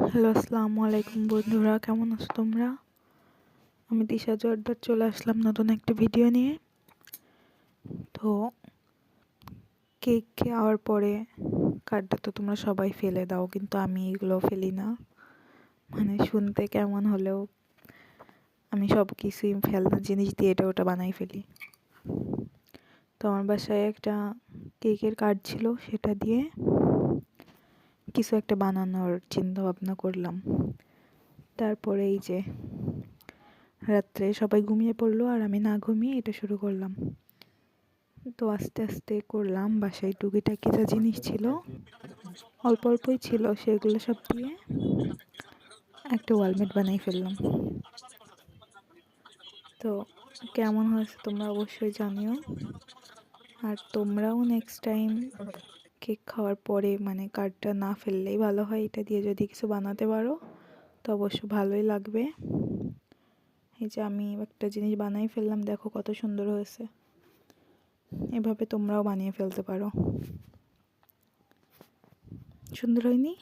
Hello, আসসালামু আলাইকুম বন্ধুরা, কেমন আছো তোমরা? আমি দিশা জোয়ারদার চলে আসলাম নতুন একটা ভিডিও নিয়ে। তো কেক খাওয়ার পরে কার্ডটা তো তোমরা সবাই ফেলে দাও, কিন্তু আমি এগুলো ফেলি না। মানে শুনতে কেমন হলেও আমি সব কিছুই ফেলনা জিনিস দিয়ে এটা ওটা বানাই ফেলি। তো আমার বাসায় একটা কেকের কার্ড ছিল, সেটা দিয়ে কিছু একটা বানানোর চিন্তা ভাবনা করলাম। তারপরে এই যে রাত্রে সবাই ঘুমিয়ে পড়লো আর আমি না ঘুমিয়ে এটা শুরু করলাম। তো আস্তে আস্তে করলাম। বাসায় টুকিটাকি যা জিনিস ছিল, অল্প অল্পই ছিল, সেগুলো সব দিয়ে একটা ওয়ালমেট বানাই ফেললাম। তো কেমন হয়েছে তোমরা অবশ্যই জানিও। আর তোমরাও নেক্সট টাইম কেক খাওয়ার পরে মানে কার্ডটা না ফেললেই ভালো হয়, এটা দিয়ে যদি কিছু বানাতে পারো তো অবশ্য ভালোই লাগবে। এই যে আমি একটা জিনিস বানাই ফেললাম, দেখো কত সুন্দর হয়েছে। এভাবে তোমরাও বানিয়ে ফেলতে পারো। সুন্দর হয়নি?